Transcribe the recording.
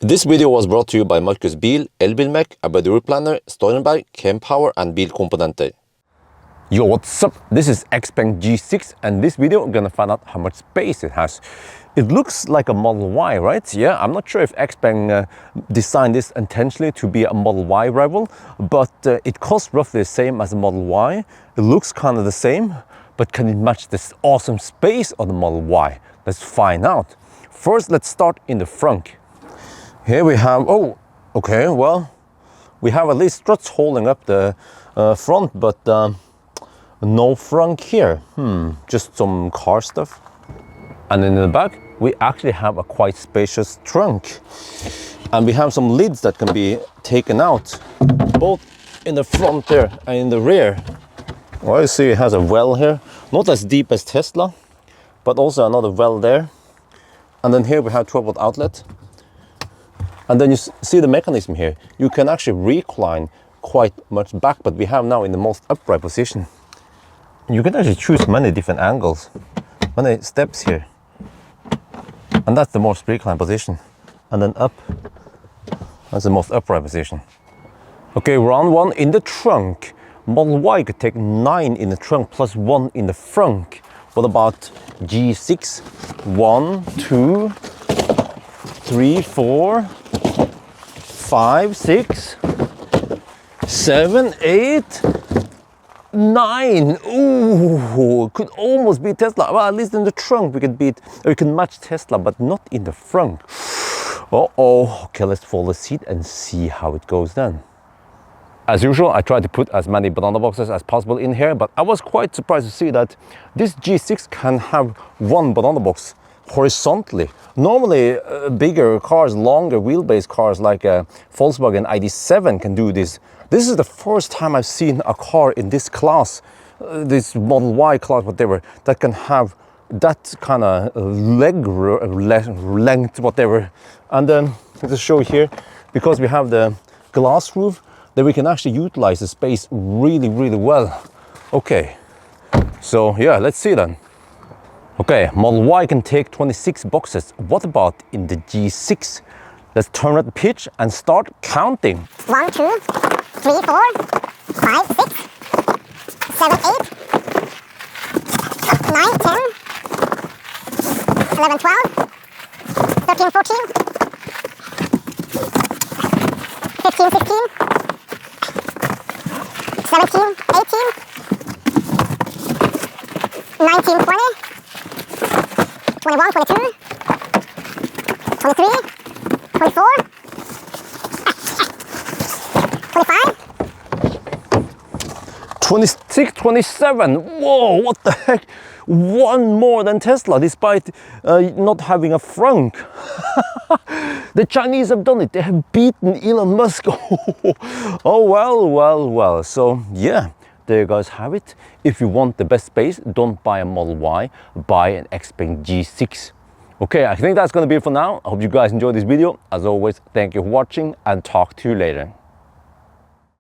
This video was brought to you by Markus Bil, Elbilmek, ABRP, Stormberg, Kempower and Bilkomponenter. Yo, what's up? This is Xpeng G6 and this video I'm gonna find out how much space it has. It looks like a Model Y, right? Yeah, I'm not sure if Xpeng designed this intentionally to be a Model Y rival, but it costs roughly the same as a Model Y. It looks kind of the same, but can it match this awesome space of the Model Y? Let's find out. First, let's start in the front. Here we have, oh, okay, well, we have at least struts holding up the front, but no front here. Just some car stuff. And in the back, we actually have a quite spacious trunk. And we have some lids that can be taken out, both in the front there and in the rear. Well, you see it has a well here, not as deep as Tesla, but also another well there. And then here we have 12-volt outlet. And then you see the mechanism here. You can actually recline quite much back, but we have now in the most upright position. You can actually choose many different angles, many steps here. And that's the most reclined position. And then up, that's the most upright position. Okay, round one in the trunk. Model Y could take 9 in the trunk plus 1 in the front. What about G6? 1, 2, 3, 4, 5, 6, 7, 8, 9. Ooh, could almost beat Tesla. Well, at least in the trunk we could beat, or we can match Tesla, but not in the front. Uh-oh. Okay, let's fold the seat and see how it goes then. As usual, I tried to put as many banana boxes as possible in here, but I was quite surprised to see that this G6 can have one banana box horizontally. Normally, bigger cars, longer wheelbase cars like a Volkswagen ID.7 can do this. This is the first time I've seen a car in this class, this Model Y class, whatever, that can have that kind of length, whatever. And then, to show here, because we have the glass roof, then we can actually utilize the space really, really well. Okay, so yeah, let's see then. Okay, Model Y can take 26 boxes. What about in the G6? Let's turn up the pitch and start counting. 1, 2, 3, 4, 5, 6, 7, 8, 9, 10, 11, 12, 13, 14, 15, 16, 17, 18, 19, 20, 21, 22, 23, 24, 25, 26, 27. Whoa, what the heck? One more than Tesla, despite not having a front. The Chinese have done it. They have beaten Elon Musk. Oh, well. So, yeah, there you guys have it. If you want the best space, don't buy a Model Y, buy an Xpeng G6. Okay, I think that's going to be it for now. I hope you guys enjoyed this video. As always, thank you for watching and talk to you later.